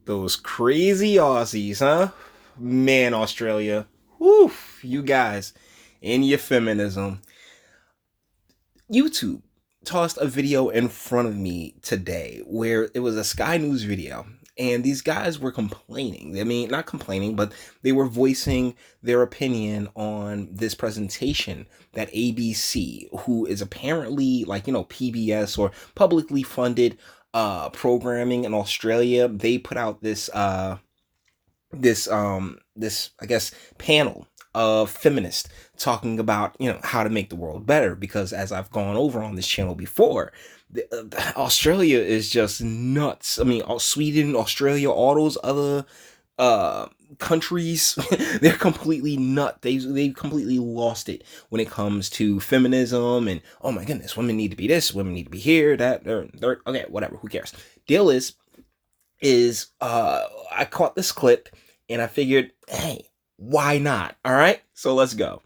Those crazy Aussies, huh? Man, Australia. Whew, you guys and your feminism. YouTube tossed a video in front of me today where it was a Sky News video. And these guys were complaining. I mean, not complaining, but they were voicing their opinion on this presentation that ABC, who is apparently like, PBS or publicly funded programming in Australia, they put out this I guess panel of feminists talking about how to make the world better, because as I've gone over on this channel before, Australia is just nuts. I mean, Sweden, Australia, all those other countries, they're completely nut. They completely lost it when it comes to feminism and, oh my goodness, women need to be this, women need to be here, that, they're okay, whatever, who cares. Deal is I caught this clip and I figured, hey, why not? All right, so let's go.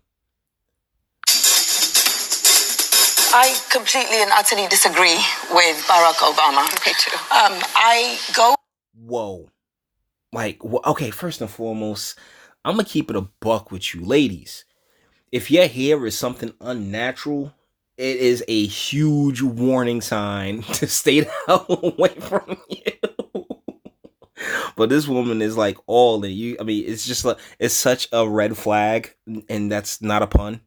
I completely and utterly disagree with Barack Obama. Me too. Whoa. Like, okay, first and foremost, I'm going to keep it a buck with you ladies. If your hair is something unnatural, it is a huge warning sign to stay the hell away from you. But this woman is like all in you. I mean, it's just like, it's such a red flag, and that's not a pun.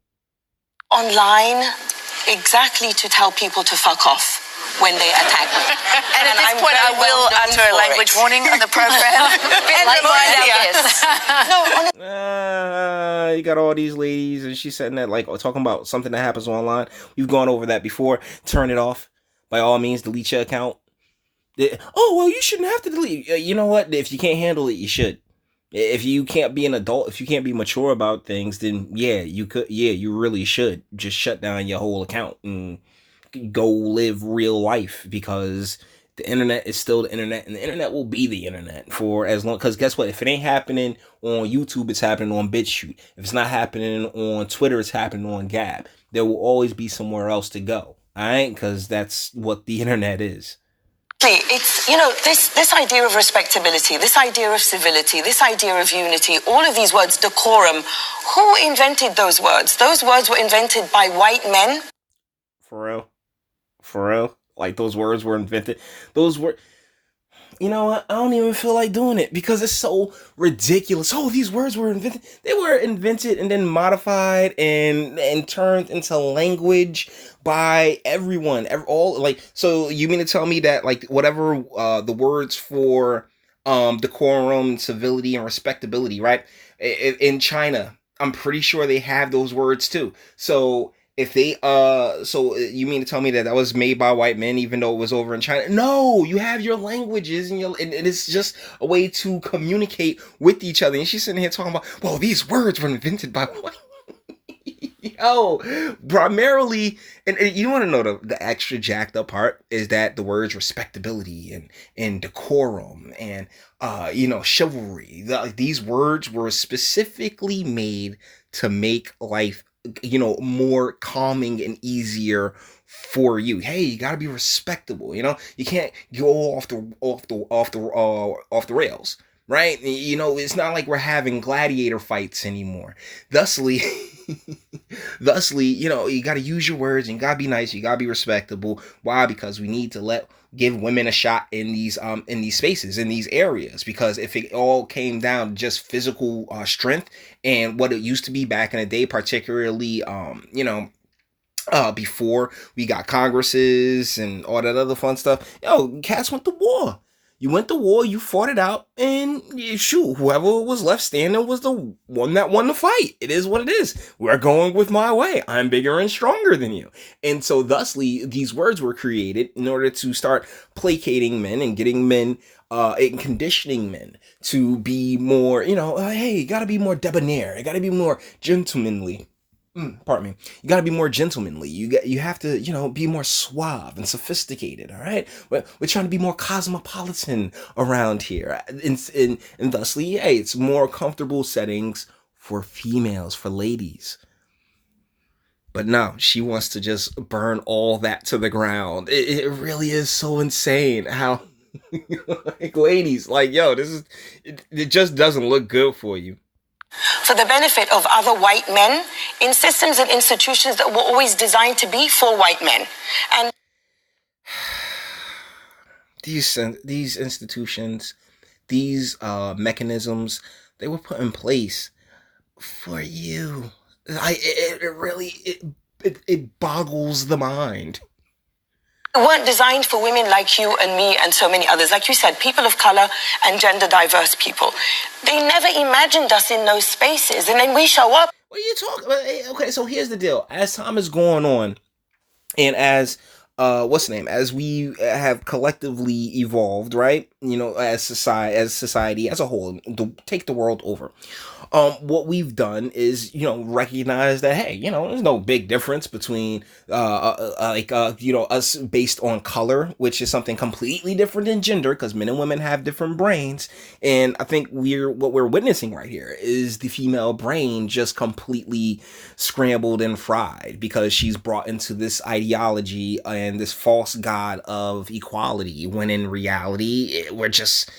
Online, exactly to tell people to fuck off when they attack me. And at this point, I will utter a language warning on the program. You got all these ladies, and she's saying that, like, talking about something that happens online. We've gone over that before. Turn it off. By all means, delete your account. Oh, well, you shouldn't have to delete. You know what? If you can't handle it, you should. If you can't be an adult, if you can't be mature about things, then yeah, you could. Yeah, you really should just shut down your whole account and go live real life, because the internet is still the internet, and the internet will be the internet for as long. Because guess what? If it ain't happening on YouTube, it's happening on BitChute. If it's not happening on Twitter, it's happening on Gab. There will always be somewhere else to go. All right, because that's what the internet is. It's, this idea of respectability, this idea of civility, this idea of unity, all of these words, decorum, who invented those words? Those words were invented by white men. For real? For real? Like, those words were invented? Those were... You know what? I don't even feel like doing it because it's so ridiculous. Oh, these words were invented. They were invented and then modified and turned into language by everyone. So you mean to tell me that, like, whatever the words for decorum, civility, and respectability, right? In China, I'm pretty sure they have those words too. So if they so you mean to tell me that was made by white men, even though it was over in China? No, you have your languages, and it's just a way to communicate with each other. And she's sitting here talking about, well, these words were invented by white. Yo, primarily, and you want to know the extra jacked up part is that the words respectability and decorum and chivalry, these words were specifically made to make life more calming and easier for you. Hey, you gotta be respectable. You can't go off the rails, right? It's not like we're having gladiator fights anymore. Thusly, you gotta use your words, and you gotta be nice. You gotta be respectable. Why? Because we need to give women a shot in these spaces, in these areas. Because if it all came down to just physical strength and what it used to be back in the day, particularly before we got Congresses and all that other fun stuff, cats went to war. You went to war, you fought it out, and shoot, whoever was left standing was the one that won the fight. It is what it is. We're going with my way. I'm bigger and stronger than you. And so thusly, these words were created in order to start placating men and getting men, and conditioning men to be more, hey, you gotta be more debonair. You gotta be more gentlemanly. Pardon me. You got to be more gentlemanly. You have to, be more suave and sophisticated. All right. We're trying to be more cosmopolitan around here, and thusly, hey, it's more comfortable settings for females, for ladies. But no, she wants to just burn all that to the ground. It really is so insane how Like, ladies, like, yo, it just doesn't look good for you. For the benefit of other white men in systems and institutions that were always designed to be for white men. And these institutions, these mechanisms, they were put in place for you. It boggles the mind. Weren't designed for women like you and me and so many others. Like you said, people of color and gender diverse people. They never imagined us in those spaces. And then we show up. What are you talking about? Okay, so here's the deal. As time is going on, and as as we have collectively evolved, right? You know, as society as a whole, take the world over. What we've done is, you know, recognize that, hey, you know, there's no big difference between us based on color, which is something completely different than gender, because men and women have different brains. And I think what we're witnessing right here is the female brain just completely scrambled and fried because she's brought into this ideology and this false god of equality, when in reality we're just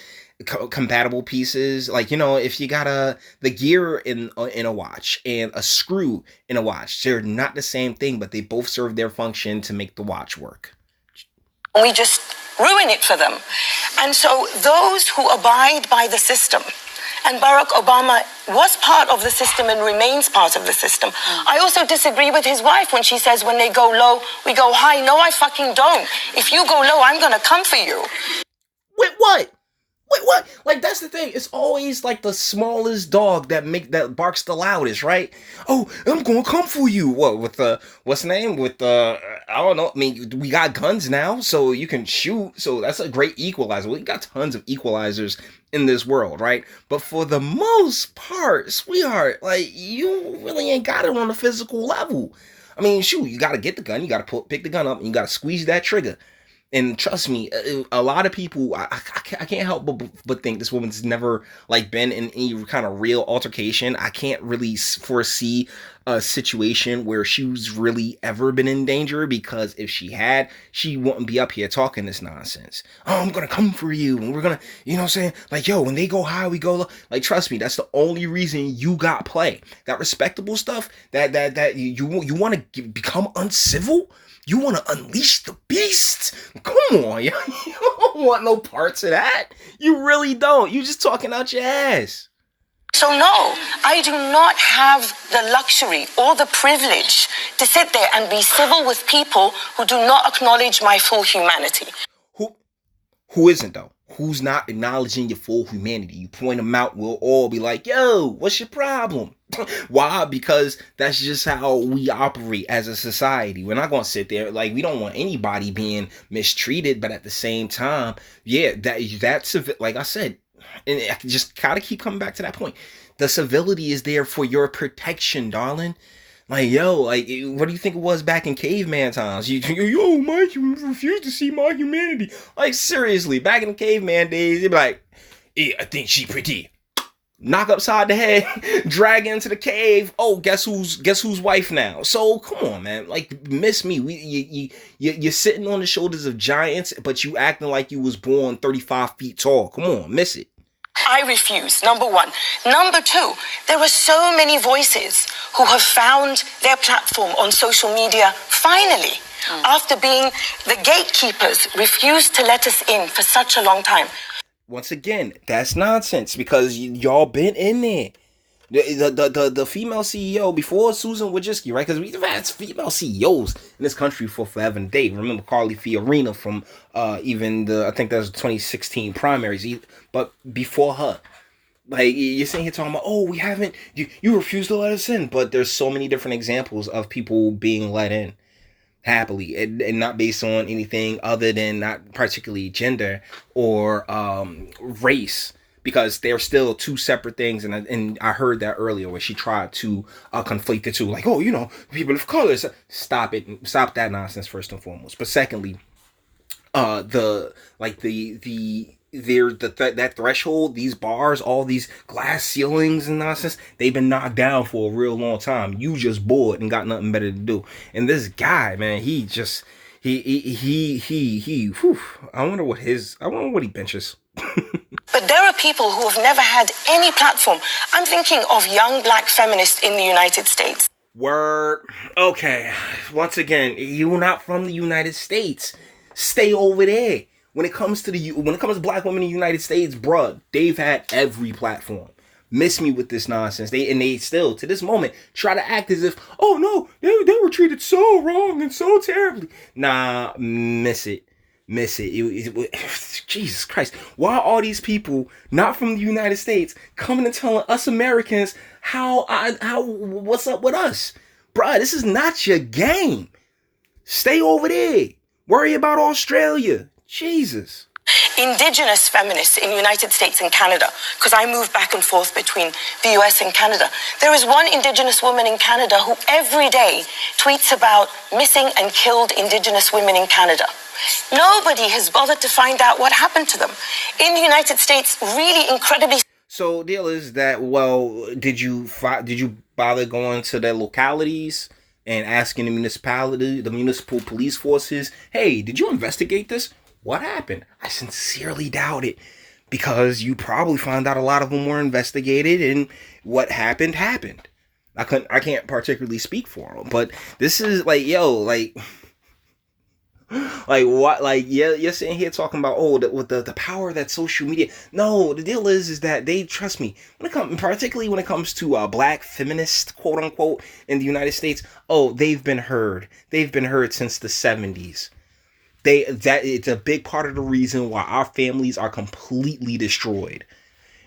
compatible pieces. Like, you know, if you got the gear in a watch and a screw in a watch, they're not the same thing, but they both serve their function to make the watch work. We just ruin it for them. And so those who abide by the system, and Barack Obama was part of the system and remains part of the system. I also disagree with his wife when she says when they go low, we go high. No, I fucking don't. If you go low, I'm gonna come for you. Wait, what? Like, that's the thing. It's always like the smallest dog that barks the loudest, right? Oh, I'm gonna come for you. What, with what's the name? With I don't know. I mean, we got guns now, so you can shoot. So that's a great equalizer. We got tons of equalizers in this world, right? But for the most part, sweetheart, like, you really ain't got it on a physical level. I mean, shoot, you gotta get the gun, you gotta pick the gun up, and you gotta squeeze that trigger. And trust me, a lot of people, I can't help but think this woman's never like been in any kind of real altercation. I can't really foresee a situation where she's really ever been in danger, because if she had, she wouldn't be up here talking this nonsense. Oh, I'm gonna come for you, and we're gonna, you know what I'm saying? Like, yo, when they go high, we go low. Like, trust me, that's the only reason you got play. That respectable stuff, that you want to become uncivil. You want to unleash the beast? Come on, yo. You don't want no parts of that. You really don't. You just talking out your ass. So no, I do not have the luxury or the privilege to sit there and be civil with people who do not acknowledge my full humanity. Who isn't, though? Who's not acknowledging your full humanity? You point them out, we'll all be like, yo, what's your problem? Why? Because that's just how we operate as a society. We're not going to sit there, like, we don't want anybody being mistreated, but at the same time, yeah, that's like I said, and I just gotta keep coming back to that point. The civility is there for your protection, darling. Like, yo, like, what do you think it was back in caveman times? Yo, Mike, you refuse to see my humanity. Like, seriously, back in the caveman days, they'd be like, yeah, I think she pretty. Knock upside the head, drag into the cave. Oh, guess who's wife now? So come on, man. Like, miss me. You're sitting on the shoulders of giants, but you acting like you was born 35 feet tall. Come on, miss it. I refuse, number one. Number two, there are so many voices who have found their platform on social media, finally, after being the gatekeepers, refused to let us in for such a long time. Once again, that's nonsense, because y'all been in there. The female CEO before Susan Wojcicki, right? Because we've had female CEOs in this country for forever and a day. Remember Carly Fiorina from even I think that was 2016 primaries. But before her, like, you're sitting here talking about, oh, we haven't, you refuse to let us in. But there's so many different examples of people being let in happily, and not based on anything other than not particularly gender or race. Because they're still two separate things, and I heard that earlier where she tried to conflate the two, like, oh, you know, people of color. Stop it, stop that nonsense first and foremost. But secondly, that threshold, these bars, all these glass ceilings and nonsense, they've been knocked down for a real long time. You just bored and got nothing better to do. And this guy, man, he Whew, I wonder what he benches. But there are people who have never had any platform. I'm thinking of young black feminists in the United States. Word. Okay. Once again, you're not from the United States. Stay over there. When it comes to black women in the United States, bruh, they've had every platform. Miss me with this nonsense. They still, to this moment, try to act as if, oh no, they were treated so wrong and so terribly. Nah, miss it. Jesus Christ. Why are all these people not from the United States coming and telling us Americans how what's up with us? Bruh, this is not your game. Stay over there. Worry about Australia. Jesus. Indigenous feminists in the United States and Canada, because I move back and forth between the US and Canada. There is one Indigenous woman in Canada who every day tweets about missing and killed Indigenous women in Canada. Nobody has bothered to find out what happened to them. In the United States, really incredibly. So deal is that, well, did you bother going to their localities and asking the municipal police forces, hey, did you investigate this? What happened? I sincerely doubt it, because you probably found out a lot of them were investigated, and what happened. I can't particularly speak for them, but this is like, you're sitting here talking about, with the power that social media. No, the deal is that they, trust me, particularly when it comes to black feminists, quote unquote, in the United States. They've been heard since the 70s. It's a big part of the reason why our families are completely destroyed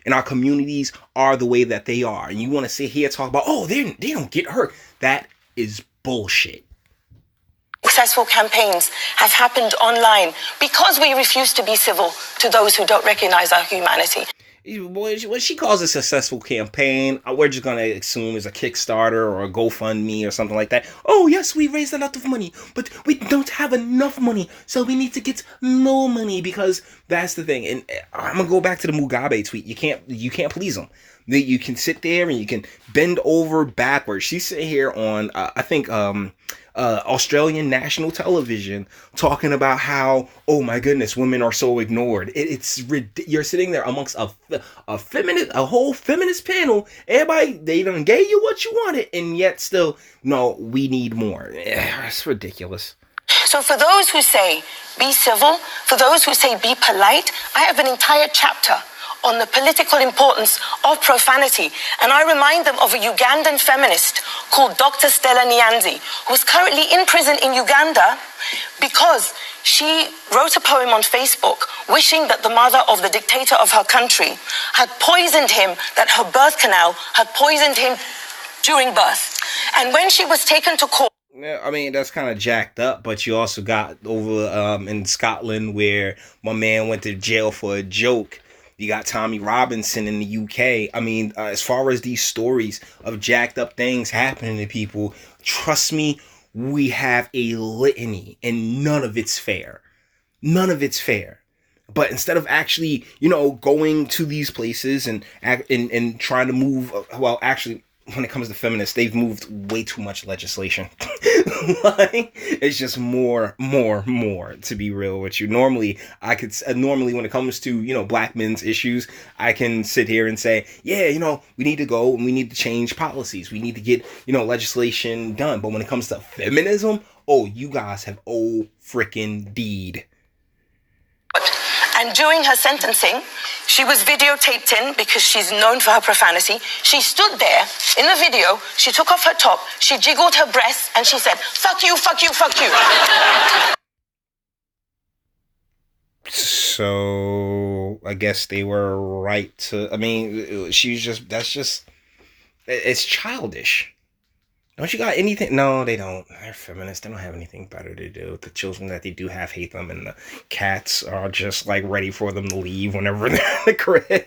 and our communities are the way that they are. And you want to sit here and talk about, they don't get hurt. That is bullshit. Successful campaigns have happened online because we refuse to be civil to those who don't recognize our humanity. What she calls a successful campaign, we're just going to assume is a Kickstarter or a GoFundMe or something like that. Oh, yes, we raised a lot of money, but we don't have enough money, so we need to get more money, because that's the thing. And I'm going to go back to the Mugabe tweet. You can't please them. You can sit there and you can bend over backwards. She's sitting here on, Australian national television talking about how, oh my goodness, women are so ignored. You're sitting there amongst a whole feminist panel. Everybody, they done gave you what you wanted, and yet still, no, we need more. It's ridiculous. So for those who say be civil, for those who say be polite, I have an entire chapter on the political importance of profanity. And I remind them of a Ugandan feminist called Dr. Stella Nyanzi, who is currently in prison in Uganda because she wrote a poem on Facebook wishing that the mother of the dictator of her country had poisoned him, that her birth canal had poisoned him during birth. And when she was taken to court... Yeah, I mean, that's kind of jacked up, but you also got over in Scotland where my man went to jail for a joke. You got Tommy Robinson in the UK. I mean, as far as these stories of jacked up things happening to people, trust me, we have a litany, and none of it's fair. But instead of actually, going to these places and trying to move, well, actually, when it comes to feminists, they've moved way too much legislation. It's just more, to be real with you. Normally when it comes to, black men's issues, I can sit here and say, yeah, we need to go and we need to change policies. We need to get, legislation done. But when it comes to feminism, you guys have freaking deed. And during her sentencing, she was videotaped in because she's known for her profanity. She stood there in the video, she took off her top, she jiggled her breasts, and she said, fuck you, fuck you, fuck you. So, I guess they were right to, it's childish. Don't you got anything? No, they don't. They're feminists. They don't have anything better to do. The children that they do have hate them, and the cats are just ready for them to leave whenever they're in the crib.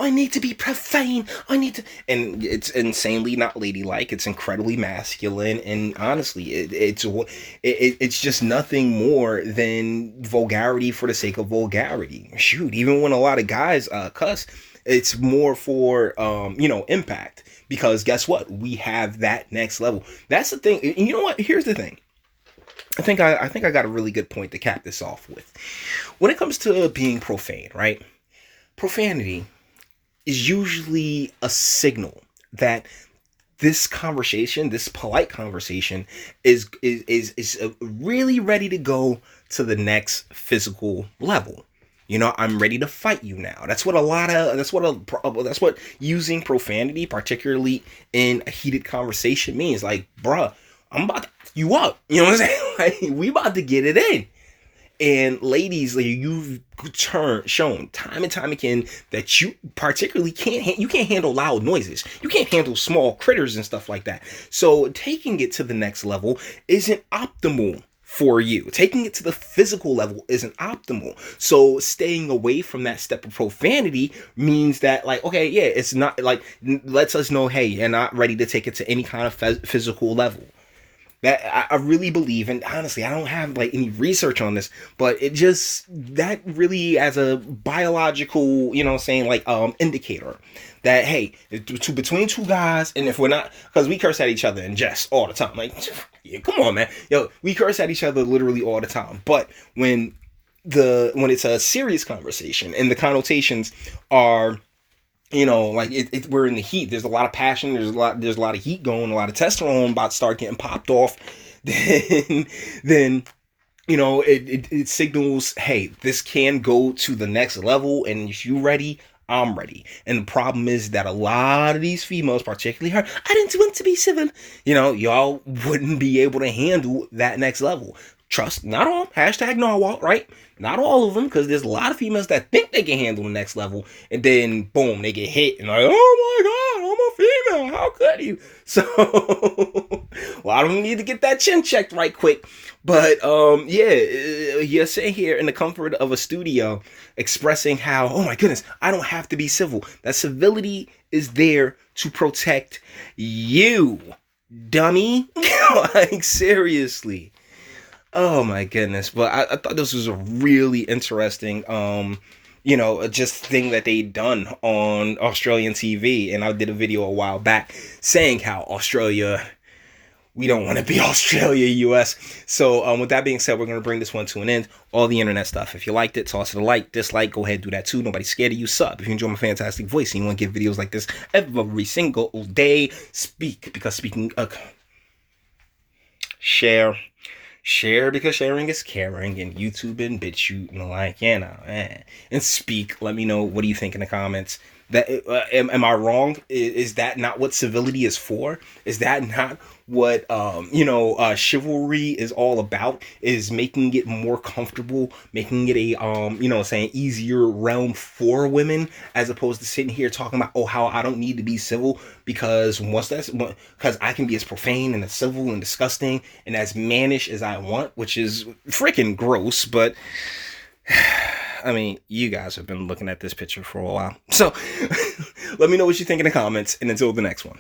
I need to be profane. And it's insanely not ladylike. It's incredibly masculine, and honestly, it's just nothing more than vulgarity for the sake of vulgarity. Shoot, even when a lot of guys cuss, It's more for, impact. Because guess what? We have that next level. That's the thing. And you know what? Here's the thing. I think I got a really good point to cap this off with. When it comes to being profane, right? Profanity is usually a signal that this conversation, this polite conversation, is really ready to go to the next physical level. I'm ready to fight you now. That's what using profanity, particularly in a heated conversation, means. Like, bruh, I'm about to f you up. You know what I'm saying? Like, we about to get it in. And ladies, like, you've shown time and time again that you particularly can't handle loud noises. You can't handle small critters and stuff like that. So taking it to the next level isn't optimal for you. Taking it to the physical level isn't optimal. So staying away from that step of profanity means that, like, okay, yeah, it's not like, lets us know, hey, you're not ready to take it to any kind of physical level. That I really believe, and honestly, I don't have like any research on this, but it just, that really, as a biological, indicator that, hey, between two guys, and if we're not, because we curse at each other in jest all the time, like, yeah, come on, man, we curse at each other literally all the time. But when it's a serious conversation and the connotations are, we're in the heat. There's a lot of passion. There's a lot of heat going. A lot of testosterone about to start getting popped off. Then it signals, hey, this can go to the next level. And if you ready, I'm ready. And the problem is that a lot of these females, particularly her, I didn't want to be civil. Y'all wouldn't be able to handle that next level. Trust, not all. Hashtag narwhal, right? Not all of them, because there's a lot of females that think they can handle the next level, and then boom, they get hit, and like, oh my god, I'm a female. How could you? So a lot of them need to get that chin checked right quick. But you're sitting here in the comfort of a studio, expressing how, oh my goodness, I don't have to be civil. That civility is there to protect you, dummy. Like, seriously. Oh my goodness. But I thought this was a really interesting, just thing that they done on Australian TV. And I did a video a while back saying how Australia, we don't want to be Australia, US. So with that being said, we're going to bring this one to an end. All the internet stuff. If you liked it, toss it a like, dislike, go ahead, do that too. Nobody's scared of you. Sub. If you enjoy my fantastic voice and you want to get videos like this every single day, speak. Because speaking, Share because sharing is caring, and YouTube and BitChute and like, and speak. Let me know, what do you think in the comments? That am I wrong? Is that not what civility is for? Is that not what chivalry is all about? Is making it more comfortable, making it a easier realm for women, as opposed to sitting here talking about, oh, how I don't need to be civil because I can be as profane and as civil and disgusting and as mannish as I want, which is freaking gross. But I mean, you guys have been looking at this picture for a while. So let me know what you think in the comments, and until the next one.